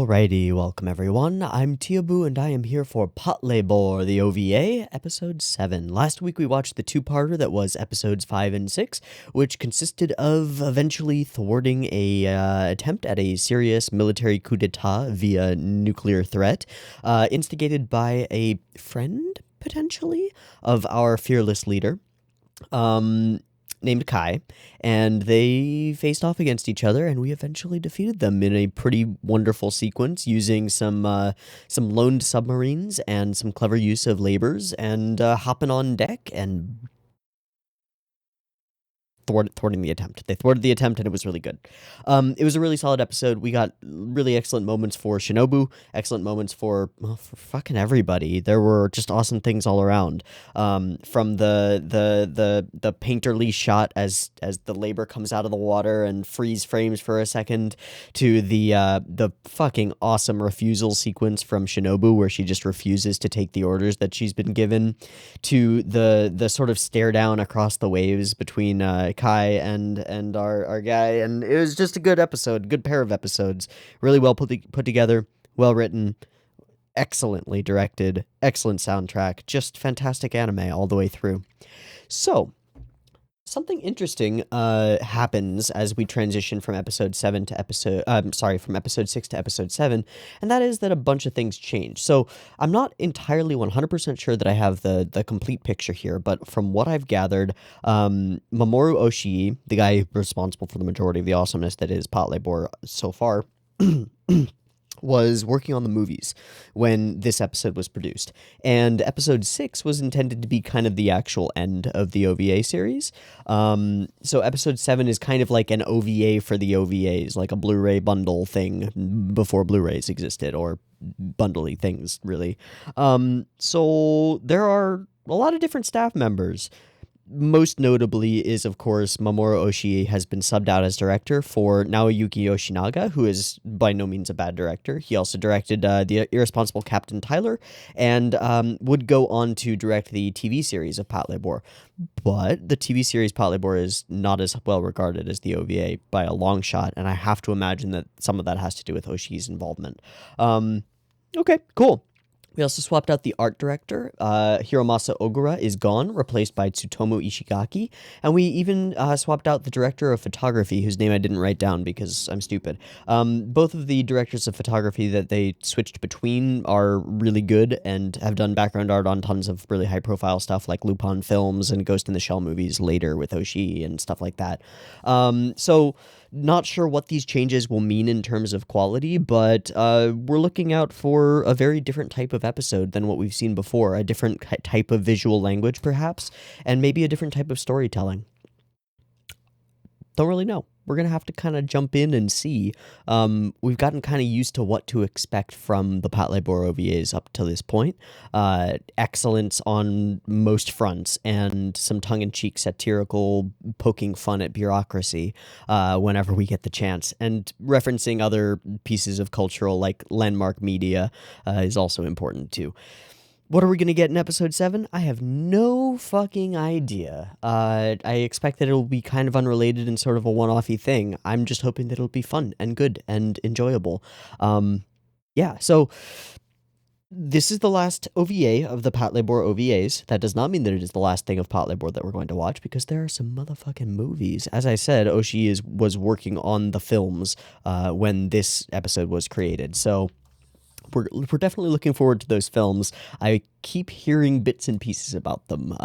Alrighty, welcome everyone. I'm Teeaboo and I am here for Patlabor, the OVA, episode 7. Last week we watched the two-parter that was episodes 5 and 6, which consisted of eventually thwarting a attempt at a serious military coup d'etat via nuclear threat, instigated by a friend, potentially, of our fearless leader. Named Kai, and they faced off against each other, and we eventually defeated them in a pretty wonderful sequence using some loaned submarines and some clever use of labors, and hopping on deck and thwarting the attempt. They thwarted the attempt, and it was really good. It was a really solid episode. We got really excellent moments for Shinobu, excellent moments for fucking everybody. There were just awesome things all around. From the painterly shot as the labor comes out of the water and freeze frames for a second, to the fucking awesome refusal sequence from Shinobu where she just refuses to take the orders that she's been given, to the sort of stare down across the waves between Kai and our guy, and it was just a good episode, good pair of episodes, really well put together, well written, excellently directed, excellent soundtrack, just fantastic anime all the way through. So something interesting happens as we transition from episode 7 to from episode 6 to episode 7, and that is that a bunch of things change. So I'm not entirely 100% sure that I have the complete picture here, but from what I've gathered, Mamoru Oshii, the guy responsible for the majority of the awesomeness that is Patlabor so far, was working on the movies when this episode was produced. And episode 6 was intended to be kind of the actual end of the OVA series. So episode 7 is kind of like an OVA for the OVAs, like a Blu-ray bundle thing before Blu-rays existed, or bundly things, really. So there are a lot of different staff members. Most notably is, of course, Mamoru Oshii has been subbed out as director for Naoyuki Yoshinaga, who is by no means a bad director. He also directed The Irresponsible Captain Tyler, and would go on to direct the TV series of Patlabor. But the TV series Patlabor is not as well regarded as the OVA by a long shot, and I have to imagine that some of that has to do with Oshii's involvement. Okay, cool. We also swapped out the art director. Hiromasa Ogura is gone, replaced by Tsutomu Ishigaki. And we even swapped out the director of photography, whose name I didn't write down because I'm stupid. Both of the directors of photography that they switched between are really good and have done background art on tons of really high-profile stuff like Lupin films and Ghost in the Shell movies later with Oshii and stuff like that. So not sure what these changes will mean in terms of quality, but we're looking out for a very different type of episode than what we've seen before, a different type of visual language perhaps, and maybe a different type of storytelling. Don't really know. We're going to have to kind of jump in and see. We've gotten kind of used to what to expect from the Patlabor OVAs up to this point. Excellence on most fronts, and some tongue-in-cheek satirical poking fun at bureaucracy whenever we get the chance. And referencing other pieces of cultural, like landmark media, is also important too. What are we going to get in episode 7? I have no fucking idea. I expect that it'll be kind of unrelated and sort of a one-offy thing. I'm just hoping that it'll be fun and good and enjoyable. Yeah, so this is the last OVA of the Patlabor OVAs. That does not mean that it is the last thing of Patlabor that we're going to watch, because there are some motherfucking movies. As I said, Oshii was working on the films when this episode was created, so we're definitely looking forward to those films. I keep hearing bits and pieces about them.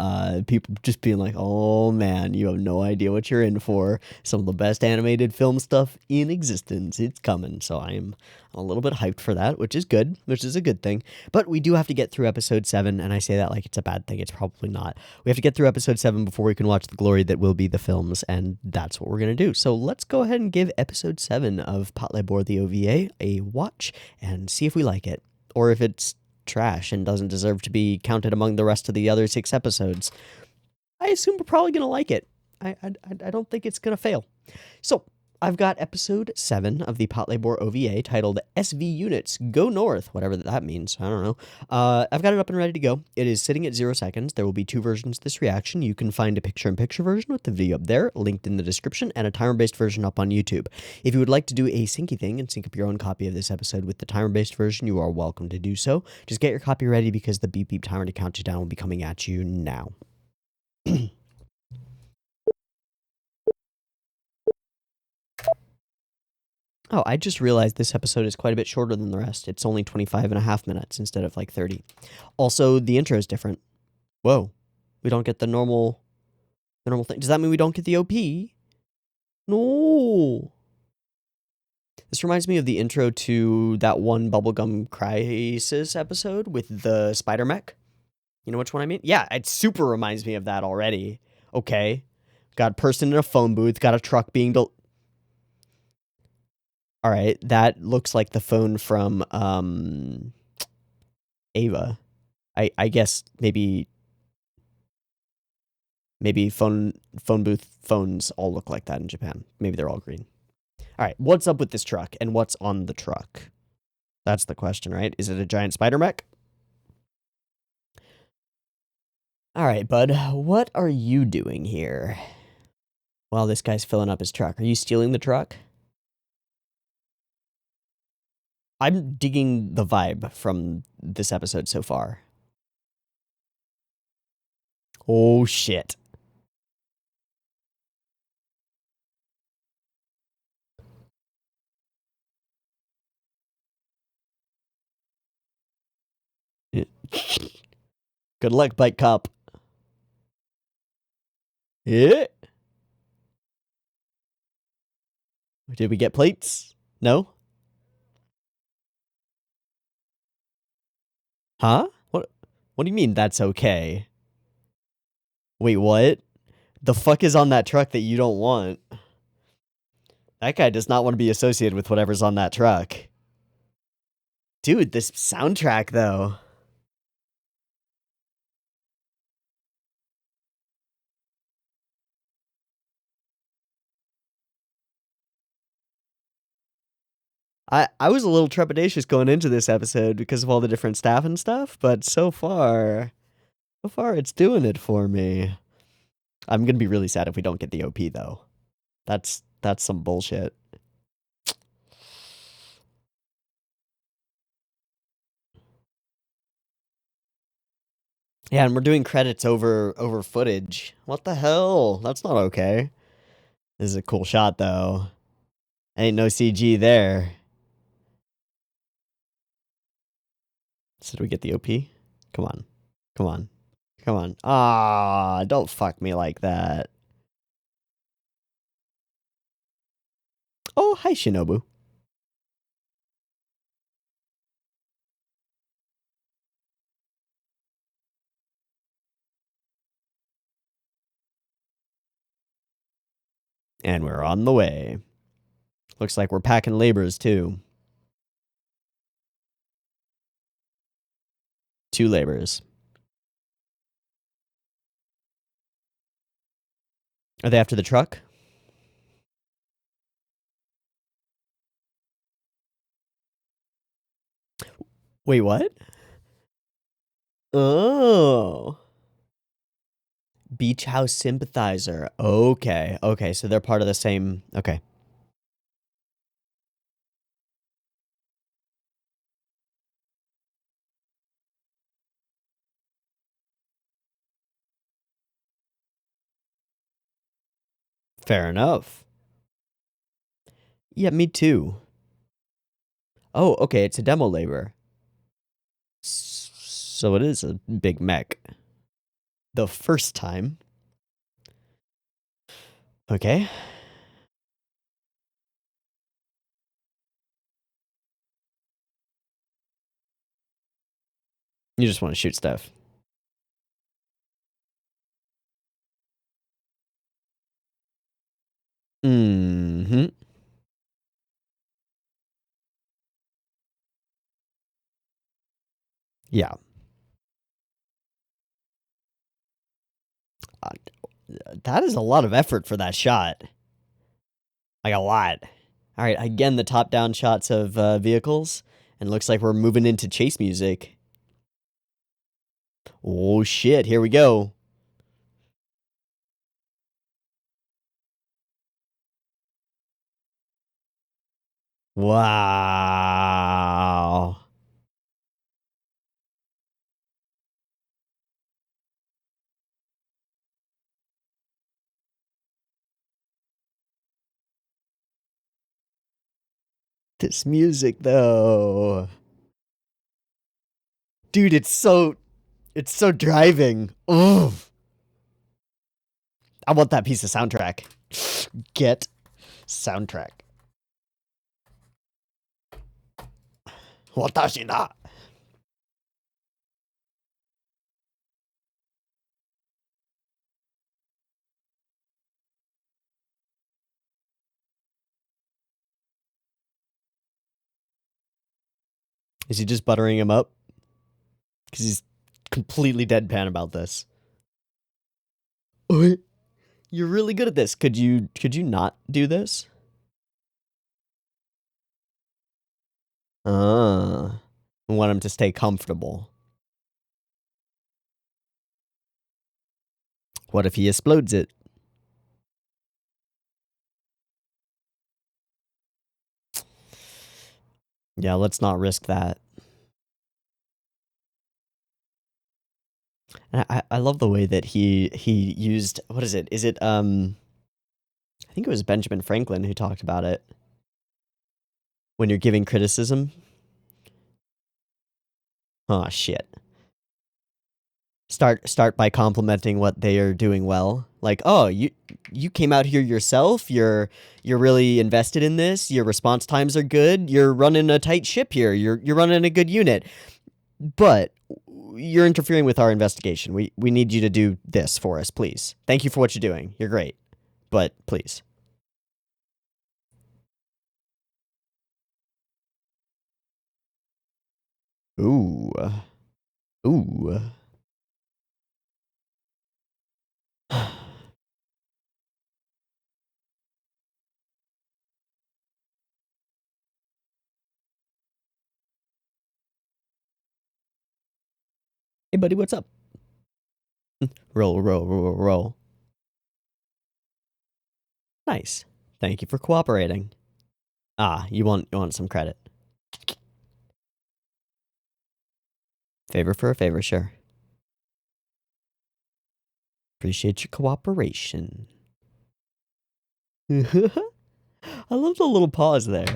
People just being like, oh man, you have no idea what you're in for. Some of the best animated film stuff in existence. It's coming. So I'm a little bit hyped for that, which is good, which is a good thing. But we do have to get through episode 7, and I say that like it's a bad thing. It's probably not. We have to get through episode 7 before we can watch the glory that will be the films, and that's what we're going to do. So let's go ahead and give episode 7 of Patlabor the OVA a watch and see if we like it, or if it's trash and doesn't deserve to be counted among the rest of the other 6 episodes. I assume we're probably going to like it. I don't think it's going to fail. So I've got episode 7 of the Patlabor OVA titled SV Units Go North, whatever that means. I don't know. I've got it up and ready to go. It is sitting at 0 seconds. There will be 2 versions of this reaction. You can find a picture-in-picture version with the video up there, linked in the description, and a timer-based version up on YouTube. If you would like to do a syncy thing and sync up your own copy of this episode with the timer-based version, you are welcome to do so. Just get your copy ready because the beep beep timer to count you down will be coming at you now. Oh, I just realized this episode is quite a bit shorter than the rest. It's only 25.5 minutes instead of like 30. Also, the intro is different. Whoa. We don't get the normal thing. Does that mean we don't get the OP? No. This reminds me of the intro to that one Bubblegum Crisis episode with the spider mech. You know which one I mean? Yeah, it super reminds me of that already. Okay. Got a person in a phone booth, got a truck being All right, that looks like the phone from Ava. I guess maybe phone booth phones all look like that in Japan. Maybe they're all green. All right, what's up with this truck and what's on the truck? That's the question, right? Is it a giant spider mech? All right, bud, what are you doing here? While this guy's filling up his truck. Are you stealing the truck? I'm digging the vibe from this episode so far. Oh, shit. Good luck, bike cop. Yeah. Did we get plates? No? Huh? What do you mean that's okay? Wait, what? The fuck is on that truck that you don't want? That guy does not want to be associated with whatever's on that truck. Dude, this soundtrack, though. I was a little trepidatious going into this episode because of all the different staff and stuff, but so far it's doing it for me. I'm gonna be really sad if we don't get the OP, though. That's some bullshit. Yeah, and we're doing credits over footage. What the hell? That's not okay. This is a cool shot, though. Ain't no CG there. So do we get the OP? Come on. Come on. Come on. Ah, don't fuck me like that. Oh, hi, Shinobu. And we're on the way. Looks like we're packing labors, too. 2 labors. Are they after the truck? Wait, what? Oh. Beach House Sympathizer. Okay. Okay, so they're part of the same... Okay. Fair enough. Yeah, me too. Oh, okay, it's a demo labor. So it is a big mech. The first time. Okay. You just want to shoot stuff. Mm-hmm. Yeah. That is a lot of effort for that shot. Like a lot. All right, again, the top-down shots of vehicles, and looks like we're moving into chase music. Oh shit! Here we go. Wow. This music, though. Dude, it's so driving. Ugh. I want that piece of soundtrack. Get soundtrack. Watashi da. Is he just buttering him up? Because he's completely deadpan about this. You're really good at this. Could you not do this? I want him to stay comfortable. What if he explodes it? Yeah, let's not risk that. And I love the way that he used, what is it? Is it I think it was Benjamin Franklin who talked about it. When you're giving criticism. Oh shit. Start by complimenting what they are doing well. Like, oh, you came out here yourself. You're really invested in this. Your response times are good. You're running a tight ship here. You're running a good unit. But you're interfering with our investigation. We need you to do this for us, please. Thank you for what you're doing. You're great. But please. Ooh. Ooh. Hey buddy, what's up? Roll, roll, roll, roll. Nice. Thank you for cooperating. Ah, you want some credit. Favor for a favor, sure. Appreciate your cooperation. I love the little pause there.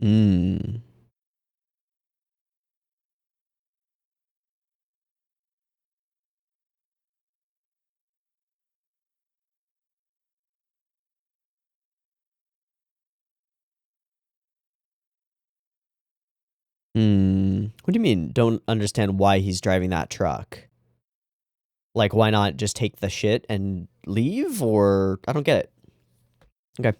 Mmm. What do you mean? Don't understand why he's driving that truck? Like, why not just take the shit and leave? Or I don't get it. Okay.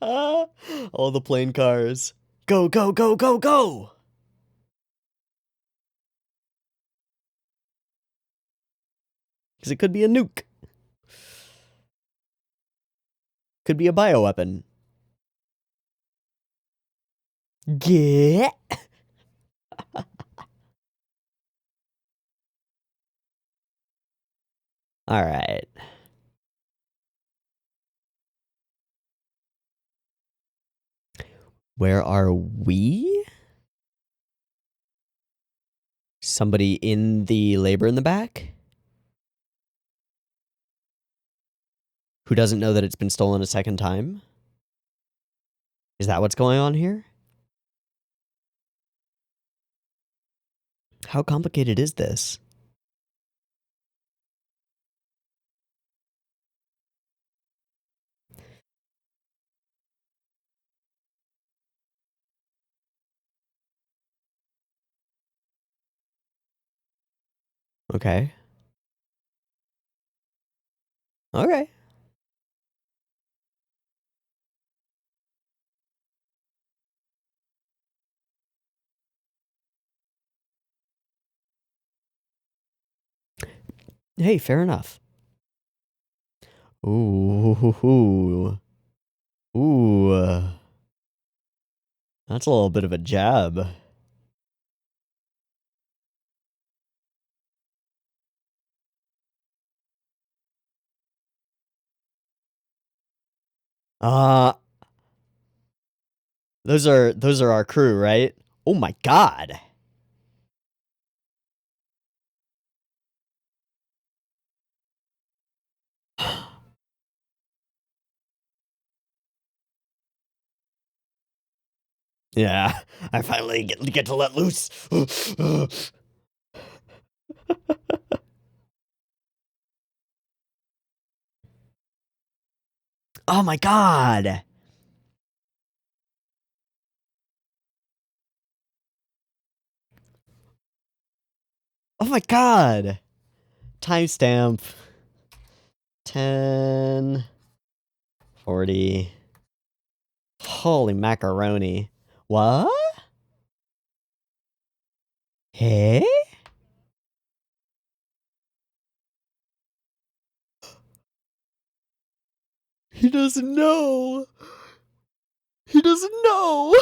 All the plane cars. Go, go, go, go, go! Because it could be a nuke. Could be a bioweapon. Get. All right. Where are we? Somebody in the labor in the back? Who doesn't know that it's been stolen a second time? Is that what's going on here? How complicated is this? Okay. Okay. Hey, fair enough. Ooh. Ooh. That's a little bit of a jab. Those are our crew, right? Oh my god. Yeah, I finally get to let loose. Oh my god. Oh my god. Timestamp 10:40. Holy macaroni. What? Hey? He doesn't know. He doesn't know.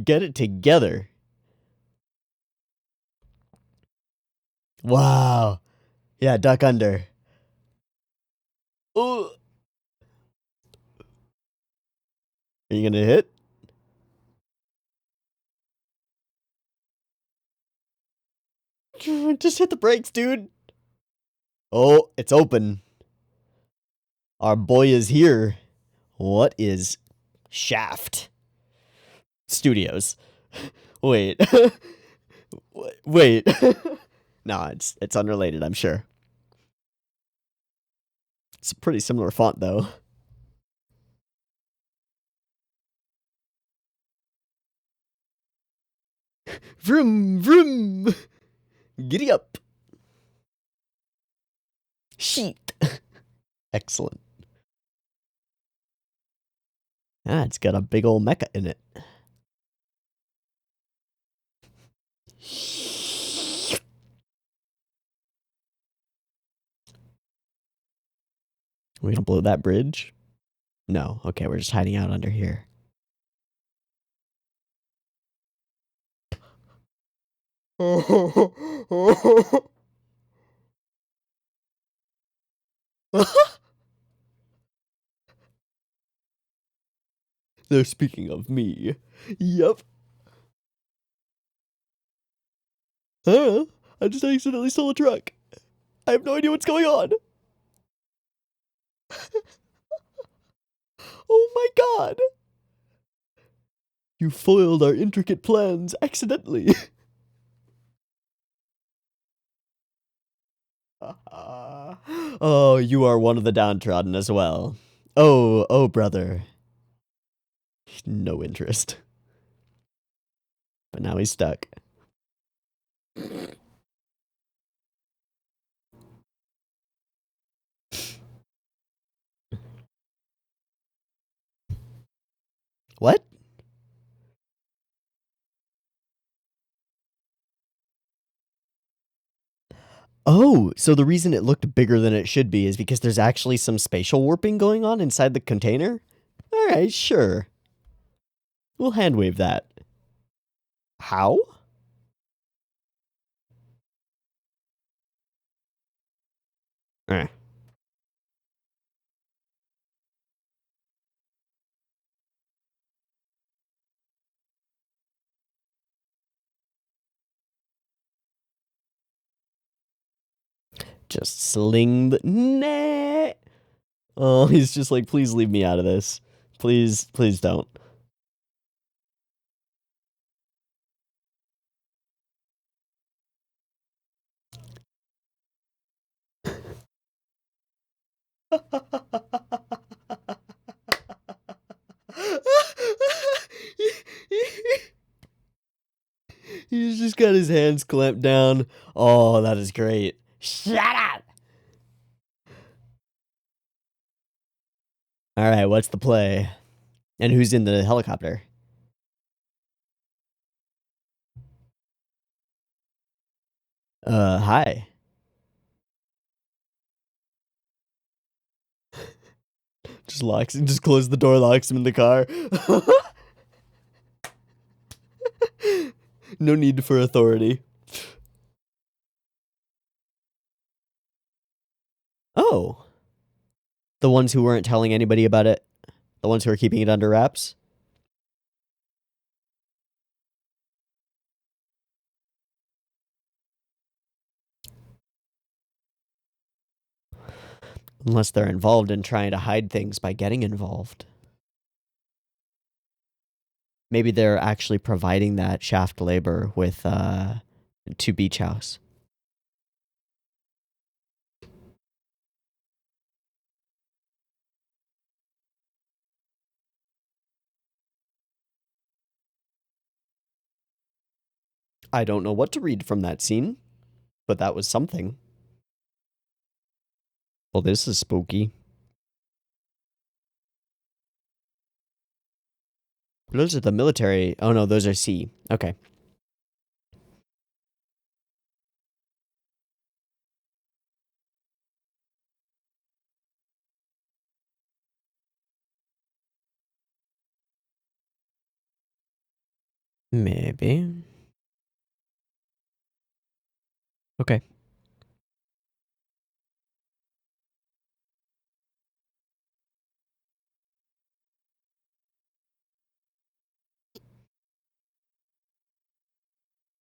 Get it together. Wow. Yeah, duck under. Ooh. Are you gonna hit? Just hit the brakes, dude. Oh, it's open. Our boy is here. What is Shaft Studios? Wait. Wait. No, it's unrelated, I'm sure. It's a pretty similar font, though. Vroom, vroom. Giddy up. Sheet. Excellent. Ah, it's got a big old mecha in it. We're gonna blow that bridge? No. Okay, we're just hiding out under here. They're speaking of me. Yep. Huh? I just accidentally stole a truck. I have no idea what's going on. Oh my god. You foiled our intricate plans accidentally. Oh, you are one of the downtrodden as well. Oh, brother. No interest. But now he's stuck. What? Oh, so the reason it looked bigger than it should be is because there's actually some spatial warping going on inside the container? Alright, sure. We'll handwave that. How? Eh. Just sling the... Nah. Oh, he's just like, please leave me out of this. Please don't. He's just just got his hands clamped down. Oh, that is great. Shut up! Alright, what's the play? And who's in the helicopter? Hi. Just close the door, locks him in the car. No need for authority. Oh. The ones who weren't telling anybody about it? The ones who are keeping it under wraps? Unless they're involved in trying to hide things by getting involved. Maybe they're actually providing that shaft labor with to Beach House. I don't know what to read from that scene, but that was something. Well, this is spooky. Those are the military. Oh no, those are C. Okay. Maybe. Okay.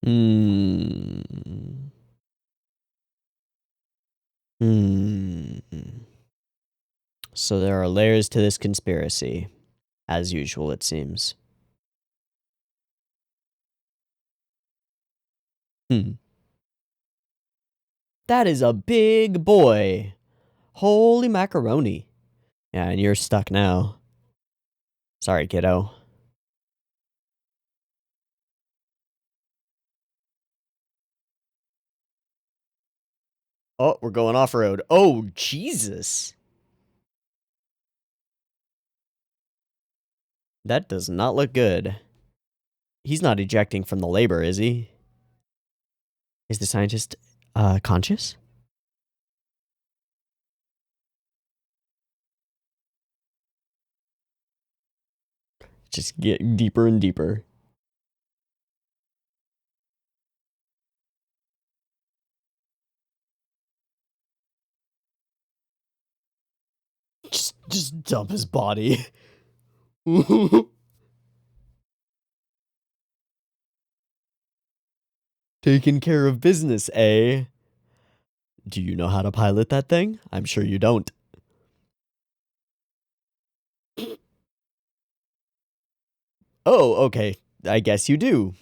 Hmm. Hmm. So there are layers to this conspiracy. As usual, it seems. That is a big boy. Holy macaroni. Yeah, and you're stuck now. Sorry, kiddo. Oh, we're going off-road. Oh, Jesus. That does not look good. He's not ejecting from the labor, is he? Is the scientist conscious? Just get deeper and deeper. Just dump his body. Taking care of business, eh? Do you know how to pilot that thing? I'm sure you don't. Oh, okay. I guess you do.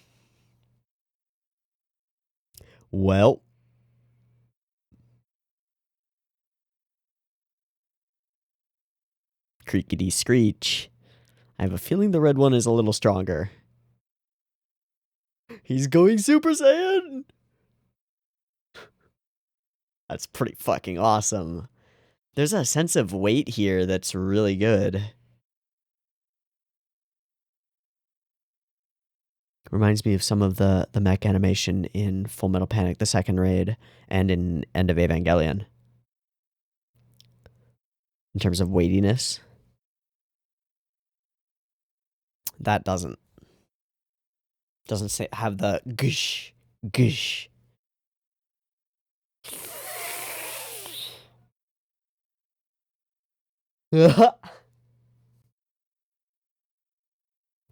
Well. Creakity screech. I have a feeling the red one is a little stronger. He's going Super Saiyan! That's pretty fucking awesome. There's a sense of weight here that's really good. Reminds me of some of the mech animation in Full Metal Panic, the second raid, and in End of Evangelion. In terms of weightiness. That doesn't say have the gush gush.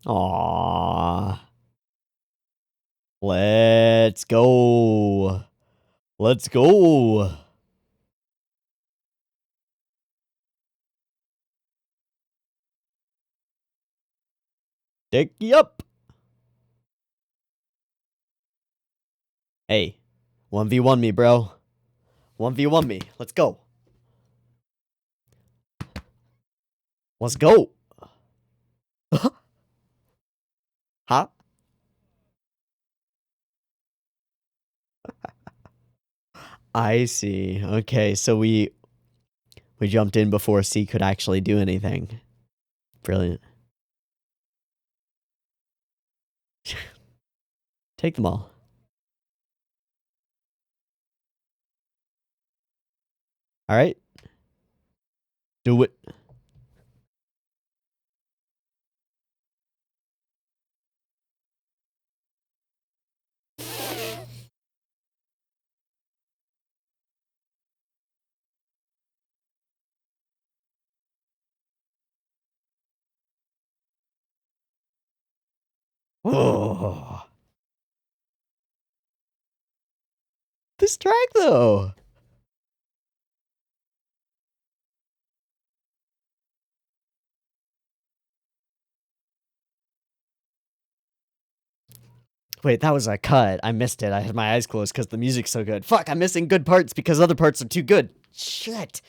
Aww. Let's go. Let's go. Dicky up. Hey, 1v1 me, bro. 1v1 me. Let's go. Let's go. Huh? I see. Okay, so we jumped in before C could actually do anything. Brilliant. Take them all. All right. Do it. Oh, this track though. Wait, that was a cut. I missed it. I had my eyes closed because the music's so good. Fuck, I'm missing good parts because other parts are too good. Shit.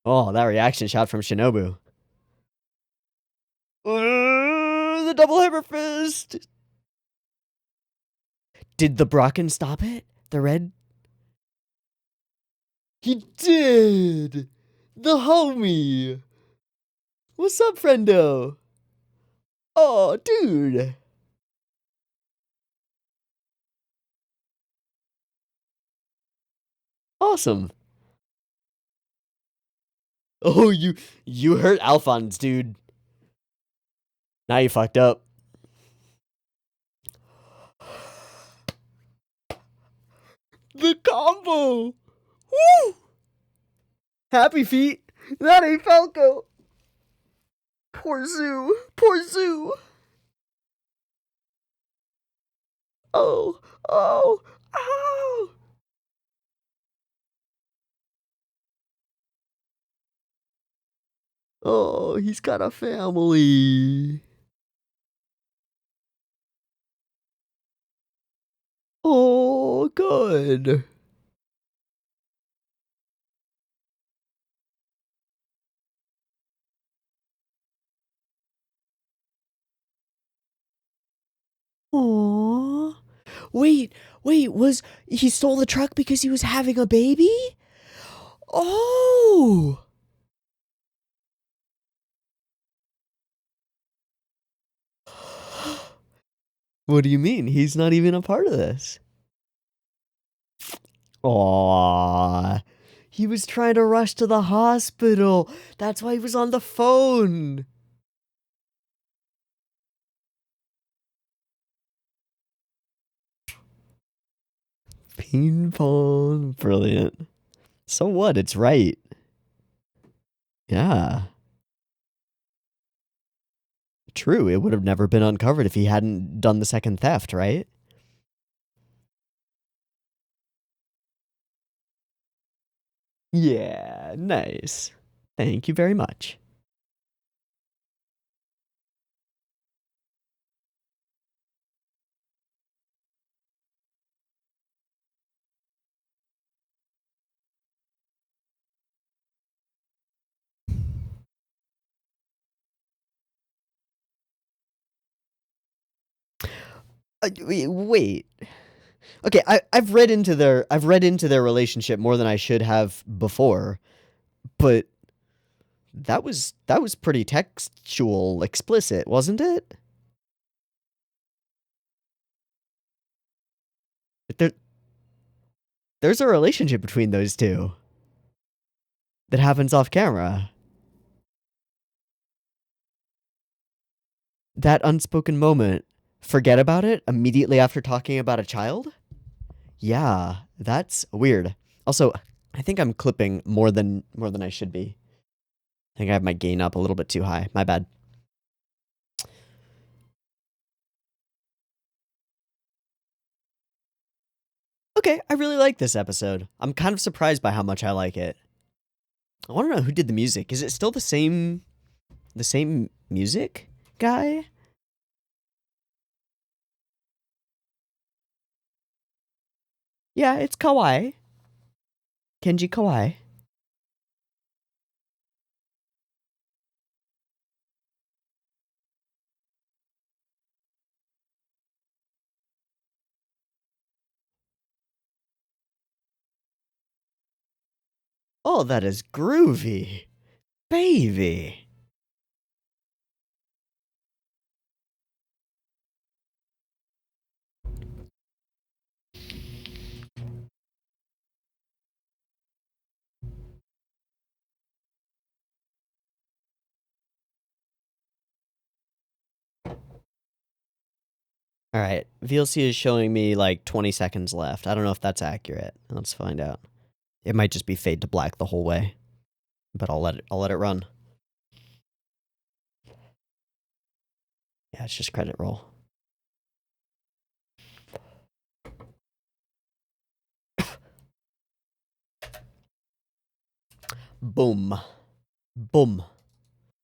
Oh, that reaction shot from Chuunibyou. The double hammer fist. Did the Brocken stop it? The red? He did. The homie. What's up, friendo? Oh, dude. Awesome. Oh, you hurt Alphonse, dude. Now you fucked up. The combo. Woo! Happy feet. That ain't Falco. Poor Zoo. Poor Zoo. Oh, oh, oh. Oh, he's got a family. Oh, good. Aww. Wait, was he stole the truck because he was having a baby? Oh. What do you mean? He's not even a part of this. Aww. He was trying to rush to the hospital. That's why he was on the phone. Ping pong. Brilliant. So what? It's right. Yeah. True. It would have never been uncovered if he hadn't done the second theft, right? Yeah. Nice. Thank you very much. Wait. Okay, I've read into their relationship more than I should have before, but that was pretty textual, explicit, wasn't it? There there's a relationship between those two that happens off camera. That unspoken moment. Forget about it immediately after talking about a child? Yeah, that's weird. Also, I think I'm clipping more than I should be. I think I have my gain up a little bit too high. My bad. Okay, I really like this episode. I'm kind of surprised by how much I like it. I want to know who did the music. Is it still the same music guy? Yeah, it's Kawai. Kenji Kawai. Oh, that is groovy. Baby. All right, VLC is showing me like 20 seconds left. I don't know if that's accurate. Let's find out. It might just be fade to black the whole way, but I'll let it run. Yeah, it's just credit roll. Boom. Boom.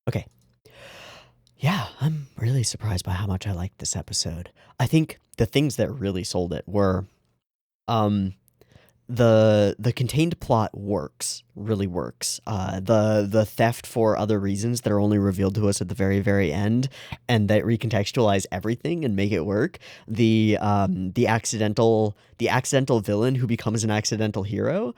Okay. Yeah, I'm really surprised by how much I liked this episode. I think the things that really sold it were um the contained plot really works. The theft for other reasons that are only revealed to us at the very end, and that recontextualize everything and make it work. The accidental villain who becomes an accidental hero.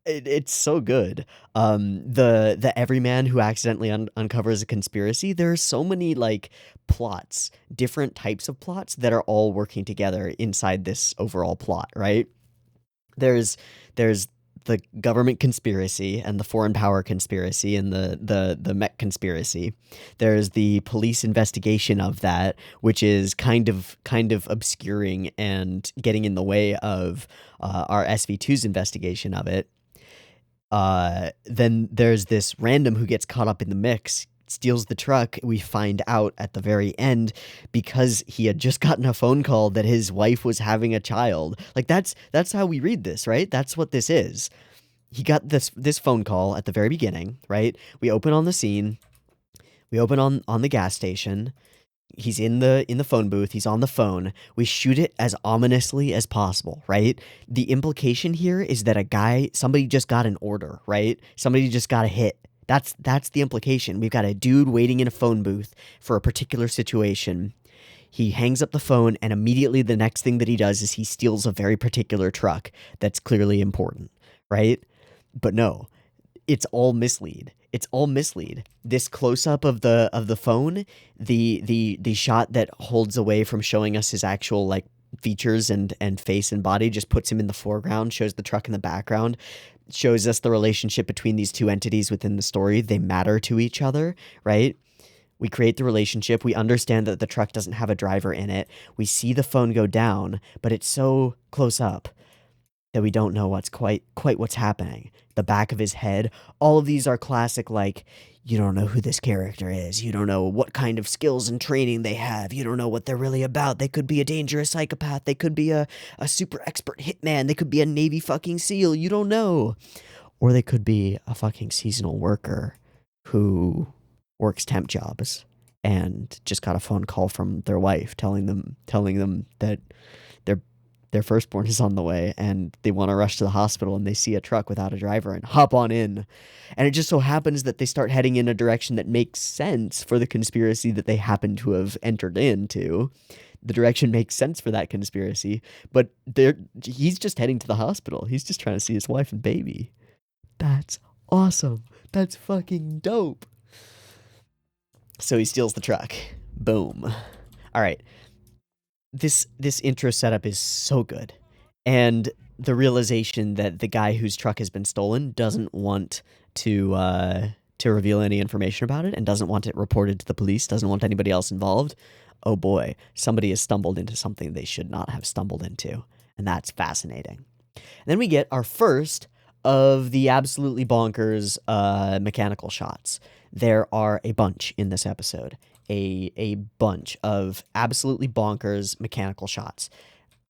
It's so good. The everyman who accidentally uncovers a conspiracy. There are so many like plots, different types of plots that are all working together inside this overall plot, right? There's the government conspiracy and the foreign power conspiracy and the mech conspiracy. There's the police investigation of that, which is kind of obscuring and getting in the way of our SV2's investigation of it. Then there's this random who gets caught up in the mix, steals the truck. We find out at the very end because he had just gotten a phone call that his wife was having a child. Like that's how we read this, right? That's what this is. He got this phone call at the very beginning, right? We open on the scene. We open on the gas station. He's in the phone booth. He's on the phone. We shoot it as ominously as possible, right? The implication here is that somebody just got an order, right? Somebody just got a hit. That's the implication. We've got a dude waiting in a phone booth for a particular situation. He hangs up the phone, and immediately the next thing that he does is he steals a very particular truck that's clearly important, right? But no, it's all mislead. It's all mislead. This close up of the phone, the shot that holds away from showing us his actual like features and face and body, just puts him in the foreground, shows the truck in the background, shows us the relationship between these two entities within the story. They matter to each other, right? We create the relationship. We understand that the truck doesn't have a driver in it. We see the phone go down, but it's so close up that we don't know what's quite what's happening. The back of his head. All of these are classic, like, you don't know who this character is. You don't know what kind of skills and training they have. You don't know what they're really about. They could be a dangerous psychopath. They could be a super expert hitman. They could be a Navy fucking SEAL. You don't know. Or they could be a fucking seasonal worker who works temp jobs and just got a phone call from their wife telling them that their firstborn is on the way and they want to rush to the hospital, and they see a truck without a driver and hop on in. And it just so happens that they start heading in a direction that makes sense for the conspiracy that they happen to have entered into. The direction makes sense for that conspiracy, but he's just heading to the hospital. He's just trying to see his wife and baby. That's awesome. That's fucking dope. So he steals the truck. Boom. All right. This intro setup is so good. And the realization that the guy whose truck has been stolen doesn't want to reveal any information about it and doesn't want it reported to the police, doesn't want anybody else involved. Oh boy, somebody has stumbled into something they should not have stumbled into. And that's fascinating. And then we get our first of the absolutely bonkers mechanical shots. There are a bunch in this episode. A bunch of absolutely bonkers mechanical shots.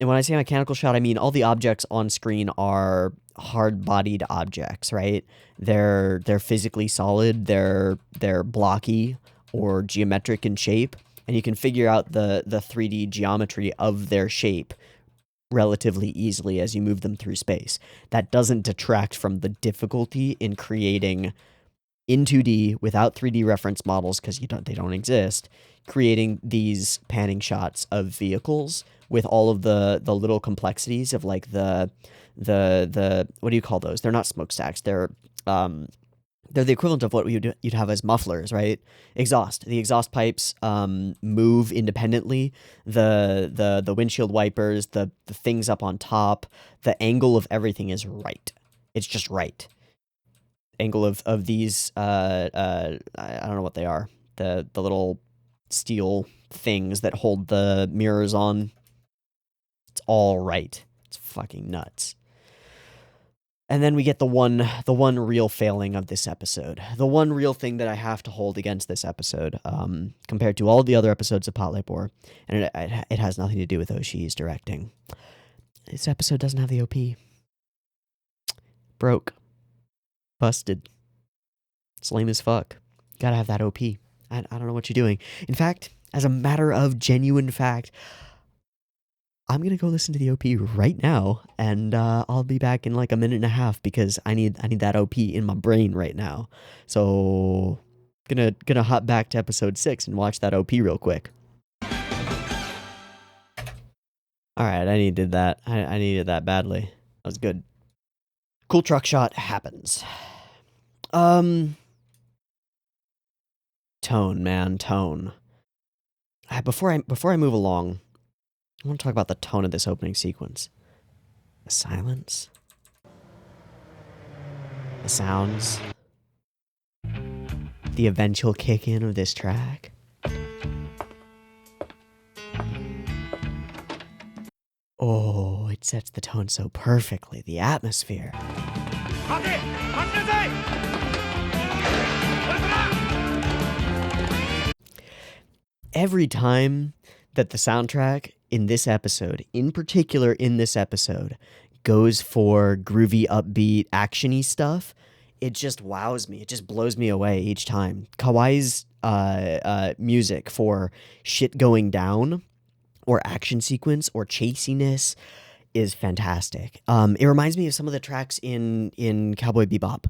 And when I say mechanical shot, I mean all the objects on screen are hard-bodied objects, right? They're physically solid, they're blocky or geometric in shape, and you can figure out the 3D geometry of their shape relatively easily as you move them through space. That doesn't detract from the difficulty in creating in 2D without 3D reference models, because they don't exist, creating these panning shots of vehicles with all of the little complexities of like the what do you call those? They're not smokestacks. They're they're the equivalent of what you'd have as mufflers, right? The exhaust pipes move independently. The windshield wipers, the things up on top, the angle of everything is right. It's just right. Angle of these I don't know what they are. The little steel things that hold the mirrors on. It's all right. It's fucking nuts. And then we get the one real failing of this episode. The one real thing that I have to hold against this episode, compared to all the other episodes of Patlabor, and it has nothing to do with Oshii's directing. This episode doesn't have the OP. Broke. Busted. It's lame as fuck. Gotta have that OP. I don't know what you're doing. In fact, as a matter of genuine fact, I'm going to go listen to the OP right now, and I'll be back in like a minute and a half because I need that OP in my brain right now. So, gonna hop back to episode 6 and watch that OP real quick. Alright, I needed that. I needed that badly. That was good. Cool truck shot happens. Tone, man, tone. Before I move along, I want to talk about the tone of this opening sequence. The silence. The sounds. The eventual kick-in of this track. Oh, it sets the tone so perfectly. The atmosphere. Every time that the soundtrack in this episode, in particular in this episode, goes for groovy, upbeat, actiony stuff, it just wows me. It just blows me away each time. Kawai's music for shit going down, or action sequence, or chasiness is fantastic. It reminds me of some of the tracks in Cowboy Bebop.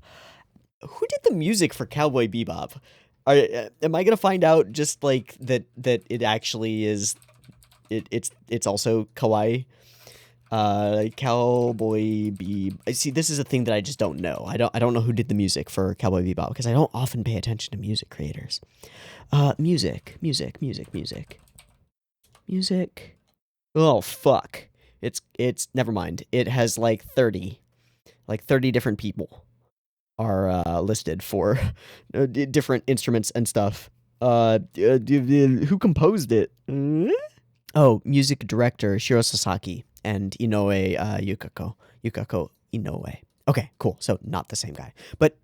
Who did the music for Cowboy Bebop? Am I gonna find out just like that it actually is? It's also Kawaii. Cowboy Bebop. See, this is a thing that I just don't know. I don't know who did the music for Cowboy Bebop because I don't often pay attention to music creators. Music. Oh fuck. It's never mind. It has like 30 different people are listed for different instruments and stuff. Who composed it? Oh, music director Shiro Sasaki and Inoue Yukako Inoue. Okay, cool. So not the same guy, but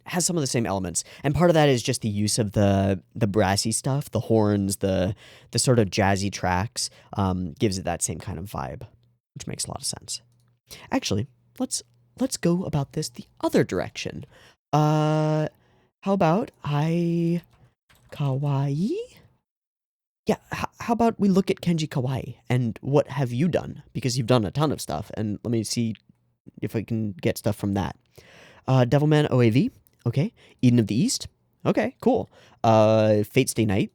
has some of the same elements. And part of that is just the use of the brassy stuff, the horns, the sort of jazzy tracks, gives it that same kind of vibe, which makes a lot of sense. Actually, let's go about this the other direction. How about Kawaii? Yeah, how about we look at Kenji Kawai and what have you done? Because you've done a ton of stuff, and let me see if I can get stuff from that. Devilman OAV, okay. Eden of the East, okay, cool. Fate Stay Night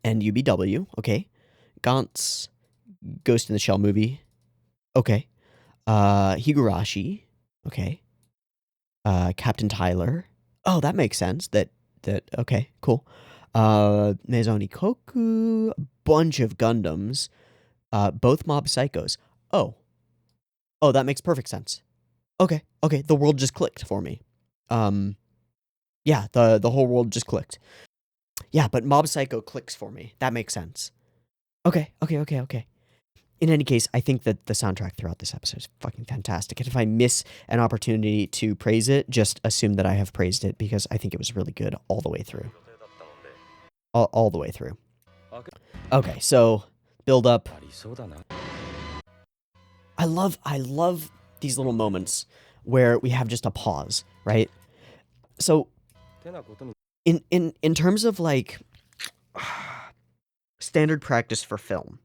and UBW, okay. Gantz, Ghost in the Shell movie, okay. Higurashi, okay. Captain Tyler, oh, that makes sense. That okay, cool. Maison Ikoku, a bunch of Gundams, both Mob Psychos. Oh, that makes perfect sense. Okay, the world just clicked for me. Yeah, the whole world just clicked. Yeah, but Mob Psycho clicks for me. That makes sense. Okay. In any case, I think that the soundtrack throughout this episode is fucking fantastic. And if I miss an opportunity to praise it, just assume that I have praised it because I think it was really good all the way through. All the way through. Okay, so build up. I love these little moments where we have just a pause, right? So in terms of like standard practice for film,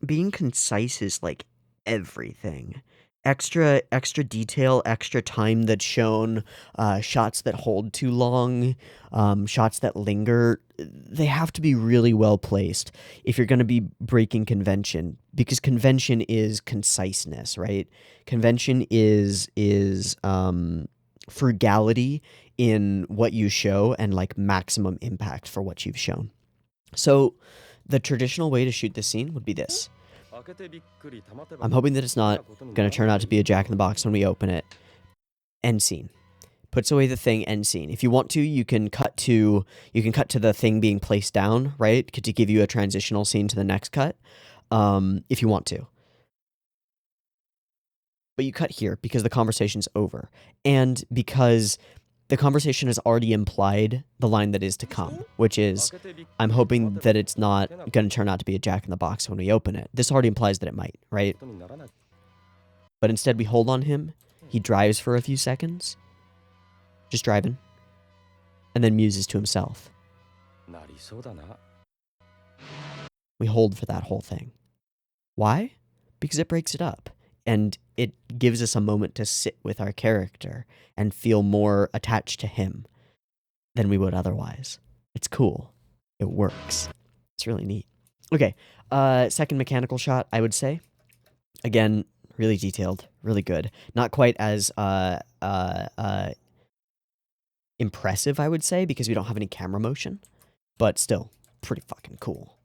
being concise is like everything. extra detail, extra time that's shown, shots that hold too long, shots that linger. They have to be really well placed if you're going to be breaking convention, because convention is conciseness, right? Convention is frugality in what you show and like maximum impact for what you've shown. So the traditional way to shoot this scene would be this. I'm hoping that it's not going to turn out to be a jack-in-the-box when we open it. End scene. Puts away the thing, end scene. If you want to, you can cut to the thing being placed down, right? To give you a transitional scene to the next cut, if you want to. But you cut here because the conversation's over. And because the conversation has already implied the line that is to come, which is, I'm hoping that it's not going to turn out to be a jack-in-the-box when we open it. This already implies that it might, right? But instead we hold on him, he drives for a few seconds, just driving, and then muses to himself. We hold for that whole thing. Why? Because it breaks it up. And it gives us a moment to sit with our character and feel more attached to him than we would otherwise. It's cool. It works. It's really neat. Okay, second mechanical shot, I would say. Again, really detailed, really good. Not quite as impressive, I would say, because we don't have any camera motion, but still pretty fucking cool.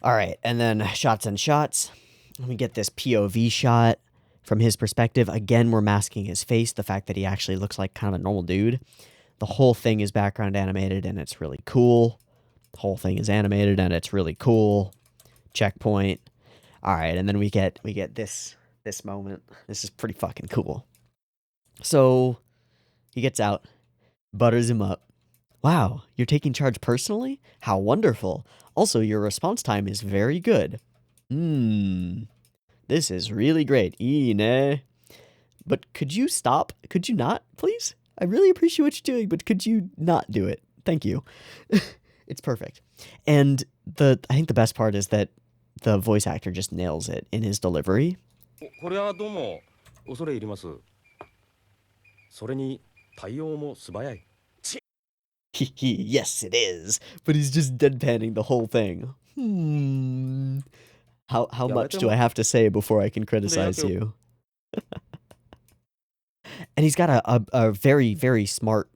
All right, and then shots and shots. We get this POV shot from his perspective. Again, we're masking his face, the fact that he actually looks like kind of a normal dude. The whole thing is background animated, and it's really cool. The whole thing is animated, and it's really cool. Checkpoint. All right, and then we get this moment. This is pretty fucking cool. So he gets out, butters him up. Wow, you're taking charge personally? How wonderful. Also, your response time is very good. This is really great. Ine. But could you stop? Could you not, please? I really appreciate what you're doing, but could you not do it? Thank you. It's perfect. And I think the best part is that the voice actor just nails it in his delivery. Yes, it is. But he's just deadpanning the whole thing. How much do I have to say before I can criticize you? And he's got a very, very smart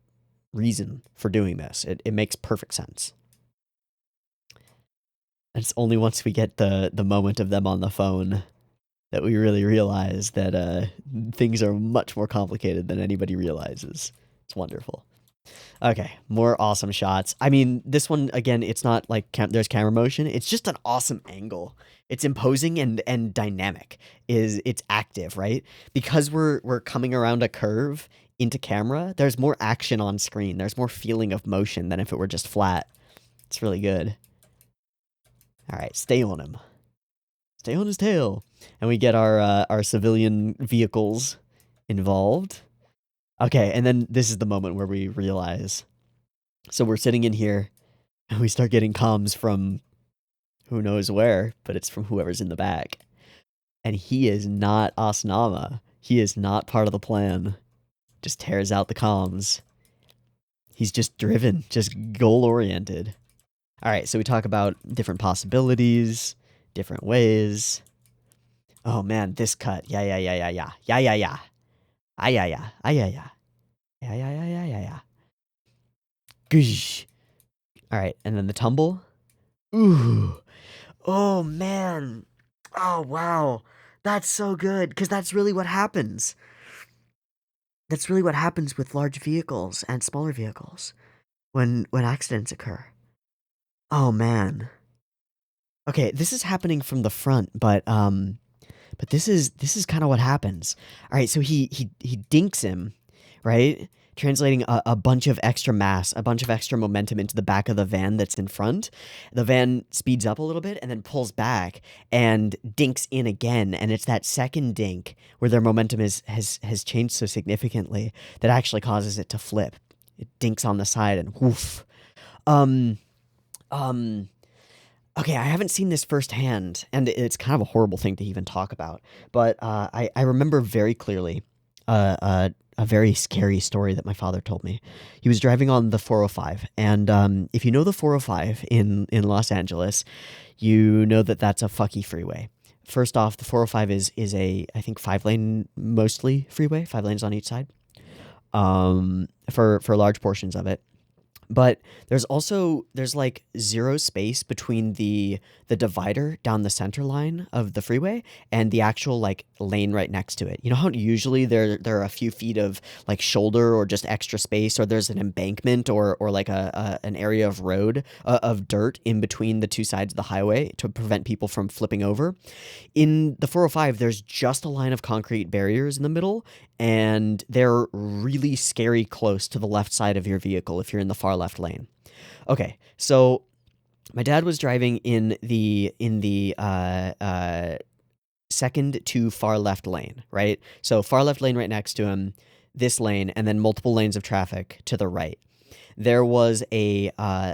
reason for doing this. It makes perfect sense. And it's only once we get the moment of them on the phone that we really realize that things are much more complicated than anybody realizes. It's wonderful. Okay, more awesome shots. I mean, this one, again, it's not like there's camera motion. It's just an awesome angle. It's imposing and dynamic. It's active, right? Because we're coming around a curve into camera, there's more action on screen. There's more feeling of motion than if it were just flat. It's really good. All right, stay on him. Stay on his tail. And we get our civilian vehicles involved. Okay, and then this is the moment where we realize. So we're sitting in here, and we start getting comms from who knows where, but it's from whoever's in the back. And he is not Asanama. He is not part of the plan. Just tears out the comms. He's just driven, just goal-oriented. All right, so we talk about different possibilities, different ways. Oh man, this cut. Yeah. Yeah. Goosh. All right, and then the tumble. Ooh. Oh man. Oh wow. That's so good, because that's really what happens. That's really what happens with large vehicles and smaller vehicles when accidents occur. Oh man. Okay, this is happening from the front, but this is kind of what happens. All right, so he dinks him, right? Translating a bunch of extra mass, a bunch of extra momentum into the back of the van that's in front. The van speeds up a little bit and then pulls back and dinks in again. And it's that second dink where their momentum has changed so significantly that actually causes it to flip. It dinks on the side and woof. Okay, I haven't seen this firsthand, and it's kind of a horrible thing to even talk about. But I remember very clearly a very scary story that my father told me. He was driving on the 405, and if you know the 405 in Los Angeles, you know that that's a fucky freeway. First off, the 405 is a, I think, 5-lane mostly freeway, 5 lanes on each side, for large portions of it. But there's like zero space between the divider down the center line of the freeway and the actual like lane right next to it. You know how usually there are a few feet of like shoulder or just extra space, or there's an embankment or like an area of road of dirt in between the two sides of the highway to prevent people from flipping over. In the 405, there's just a line of concrete barriers in the middle, and they're really scary close to the left side of your vehicle if you're in the far left lane. Okay, so my dad was driving in the second to far left lane, right? So far left lane right next to him, this lane, and then multiple lanes of traffic to the right. There was a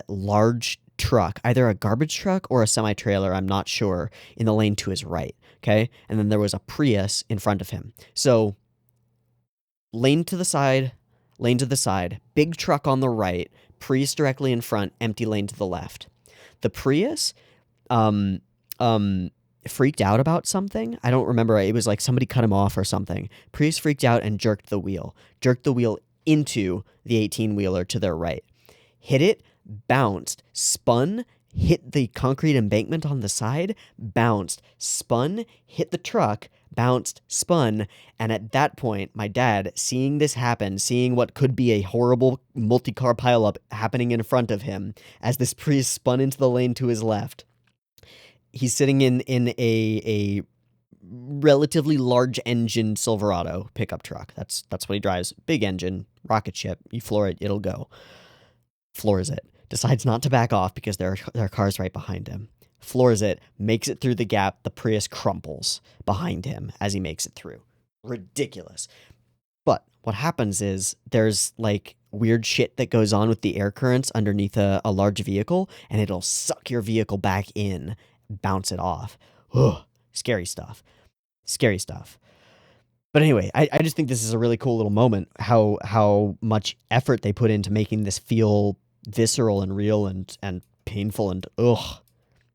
large truck, either a garbage truck or a semi-trailer, I'm not sure, in the lane to his right, okay? And then there was a Prius in front of him. So lane to the side, big truck on the right, Prius directly in front, empty lane to the left. The Prius freaked out about something. I don't remember. It was like somebody cut him off or something. Prius freaked out and jerked the wheel into the 18-wheeler to their right. Hit it, bounced, spun, hit the concrete embankment on the side, bounced, spun, hit the truck, bounced, spun, and at that point, my dad, seeing this happen, seeing what could be a horrible multi-car pileup happening in front of him, as this Prius spun into the lane to his left, he's sitting in a relatively large engine Silverado pickup truck. That's what he drives. Big engine, rocket ship. You floor it, it'll go. Floors it. Decides not to back off because there are cars right behind him. Floors it, makes it through the gap. The Prius crumples behind him as he makes it through. Ridiculous. But what happens is there's like weird shit that goes on with the air currents underneath a large vehicle, and it'll suck your vehicle back in, bounce it off. Ugh, scary stuff. Scary stuff. But anyway, I just think this is a really cool little moment, how much effort they put into making this feel visceral and real and painful and ugh,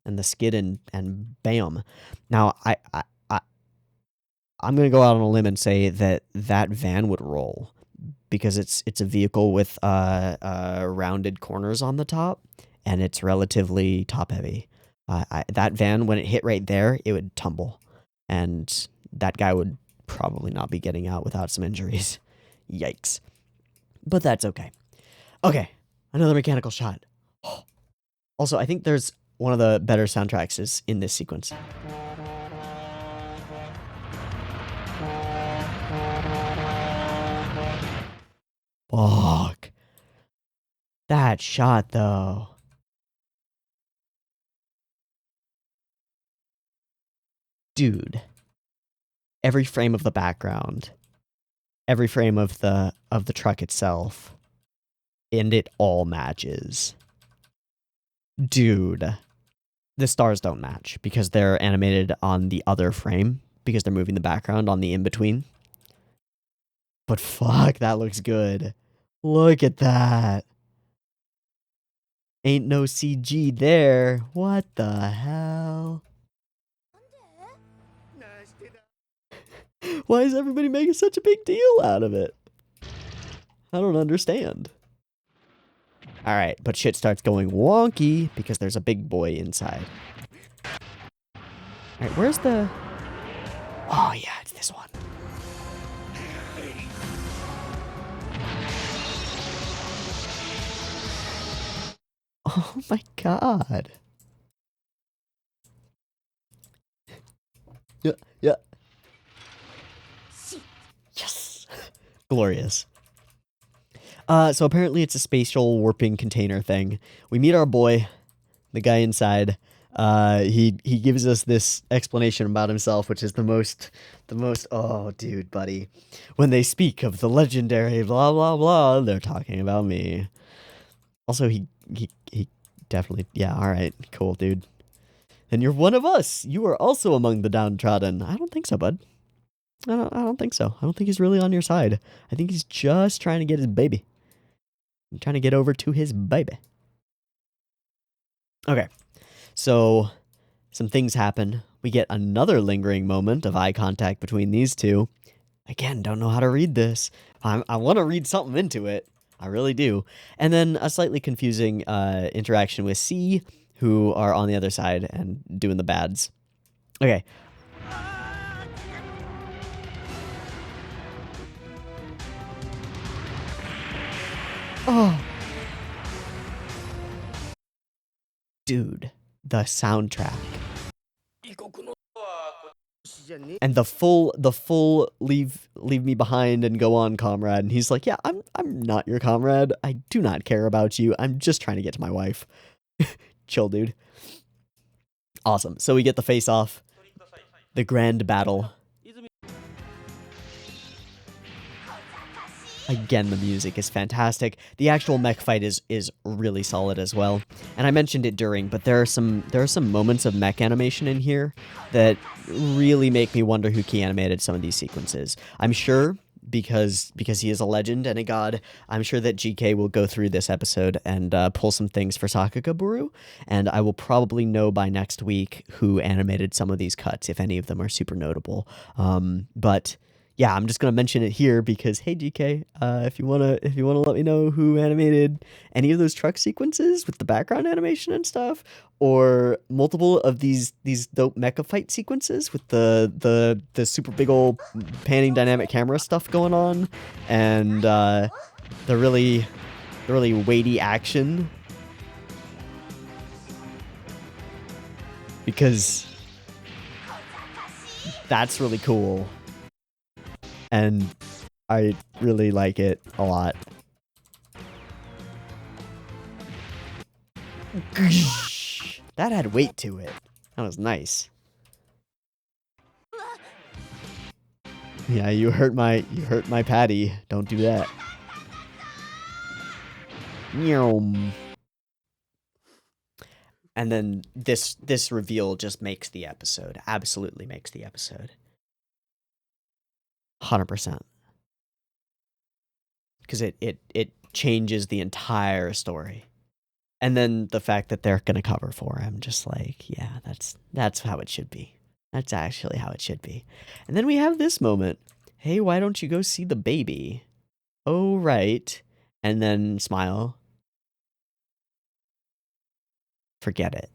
and the skid and bam. Now, I'm going to go out on a limb and say that van would roll because it's a vehicle with rounded corners on the top, and it's relatively top heavy. That van, when it hit right there, it would tumble, and that guy would probably not be getting out without some injuries. Yikes. But that's okay. Okay, another mechanical shot. Also, I think there's one of the better soundtracks is in this sequence. Fuck. That shot, though. Dude. Every frame of the background, every frame of the truck itself, and it all matches. Dude. The stars don't match because they're animated on the other frame because they're moving the background on the in-between. But fuck, that looks good. Look at that. Ain't no CG there. What the hell? Why is everybody making such a big deal out of it? I don't understand. Alright, but shit starts going wonky because there's a big boy inside. Alright, where's the... Oh yeah, it's this one. Oh my god. Yeah. Yes. Glorious. So apparently it's a spatial warping container thing. We meet our boy, the guy inside. He gives us this explanation about himself, which is the most, oh, dude, buddy. When they speak of the legendary blah, blah, blah, they're talking about me. Also, he definitely, yeah, all right, cool, dude. then you're one of us. You are also among the downtrodden. I don't think so, bud. I don't think so. I don't think he's really on your side. I think he's just trying to get his baby. I'm trying to get over to his baby. Okay, so some things happen. We get another lingering moment of eye contact between these two. Again, don't know how to read this. I want to read something into it. I really do. And then a slightly confusing interaction with C, who are on the other side and doing the bads. Okay. Oh. Dude, the soundtrack. And the full leave me behind and go on, comrade. And he's like, yeah, I'm not your comrade. I do not care about you. I'm just trying to get to my wife. Chill, dude. Awesome. So we get the face off, the grand battle. Again, the music is fantastic. The actual mech fight is really solid as well. And I mentioned it during, but there are some moments of mech animation in here that really make me wonder who key animated some of these sequences. I'm sure because he is a legend and a god, I'm sure that GK will go through this episode and pull some things for Sakakaburu, and I will probably know by next week who animated some of these cuts, if any of them are super notable. But yeah, I'm just gonna mention it here because, hey GK, if you wanna let me know who animated any of those truck sequences with the background animation and stuff, or multiple of these dope mecha fight sequences with the super big old panning dynamic camera stuff going on, and the really weighty action, because that's really cool. And I really like it a lot. That had weight to it. That was nice. Yeah, you hurt my patty. Don't do that. And then this reveal just makes the episode. Absolutely makes the episode. 100%. Because it changes the entire story. And then the fact that they're gonna cover for him, just like, yeah, that's how it should be. That's actually how it should be. And then we have this moment. Hey, why don't you go see the baby? Oh, right. And then smile. Forget it.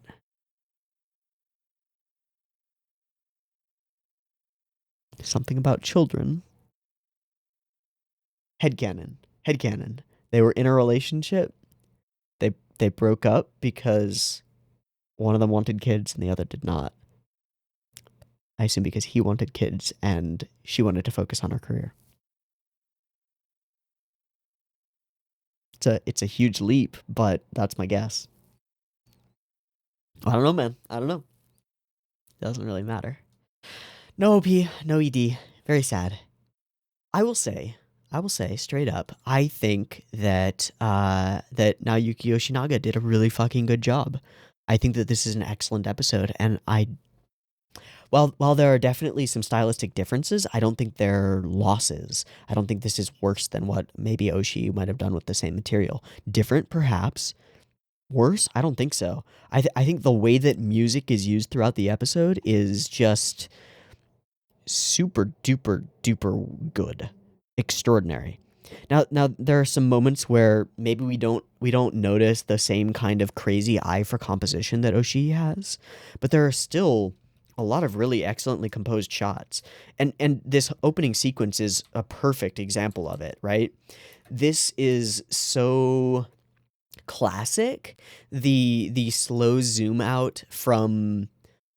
Something about children. Headcanon. They were in a relationship. They broke up because one of them wanted kids and the other did not. I assume because he wanted kids and she wanted to focus on her career. It's a huge leap, but that's my guess. I don't know, man. I don't know. Doesn't really matter. No OP, no ED. Very sad. I will say straight up, I think that that Naoyuki Yoshinaga did a really fucking good job. I think that this is an excellent episode, and while there are definitely some stylistic differences, I don't think they're losses. I don't think this is worse than what maybe Oshii might have done with the same material. Different, perhaps. Worse? I don't think so. I think the way that music is used throughout the episode is just super duper duper good. Extraordinary. Now there are some moments where maybe we don't notice the same kind of crazy eye for composition that Oshii has, but there are still a lot of really excellently composed shots. And this opening sequence is a perfect example of it, right? This is so classic. The slow zoom out from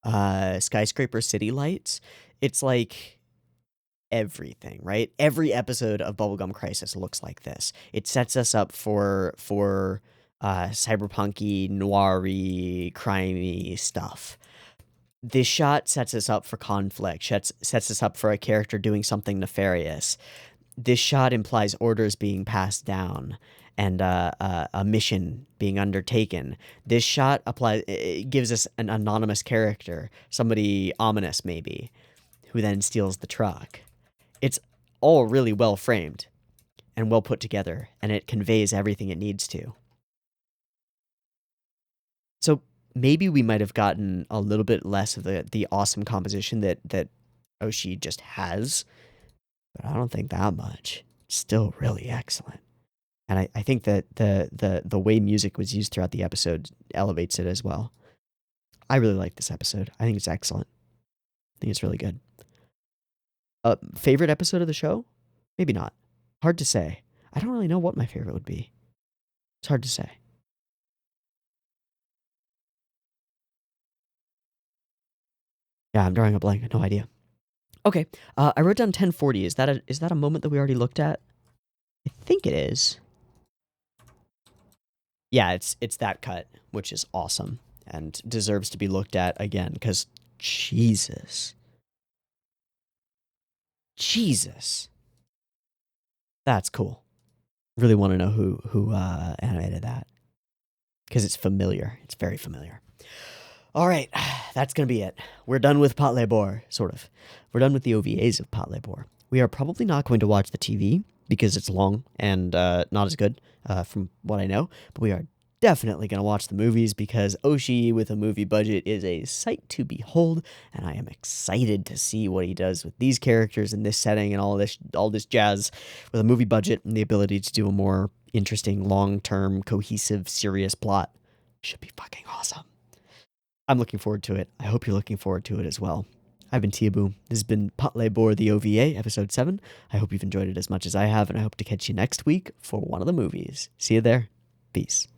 skyscraper city lights. It's like everything, right? Every episode of Bubblegum Crisis looks like this. It sets us up for cyberpunky, noiry, crimey stuff. This shot sets us up for conflict, sets us up for a character doing something nefarious. This shot implies orders being passed down. and a mission being undertaken. This shot gives us an anonymous character, somebody ominous maybe, who then steals the truck. It's all really well framed and well put together, and it conveys everything it needs to. So maybe we might have gotten a little bit less of the awesome composition that Oshii just has, but I don't think that much. It's still really excellent. And I think that the way music was used throughout the episode elevates it as well. I really like this episode. I think it's excellent. I think it's really good. Favorite episode of the show? Maybe not. Hard to say. I don't really know what my favorite would be. It's hard to say. Yeah, I'm drawing a blank. No idea. Okay, I wrote down 1040. Is that a moment that we already looked at? I think it is. Yeah, it's that cut, which is awesome and deserves to be looked at again, because Jesus. That's cool. Really want to know who animated that, because it's familiar. It's very familiar. All right, that's going to be it. We're done with Patlabor, sort of. We're done with the OVAs of Patlabor. We are probably not going to watch the TV because it's long and not as good from what I know, but we are definitely going to watch the movies because Oshii with a movie budget is a sight to behold, and I am excited to see what he does with these characters in this setting and all this jazz with a movie budget and the ability to do a more interesting, long-term, cohesive, serious plot. Should be fucking awesome. I'm looking forward to it. I hope you're looking forward to it as well. I've been Teeaboo. This has been Patlabor the OVA, Episode 7. I hope you've enjoyed it as much as I have, and I hope to catch you next week for one of the movies. See you there. Peace.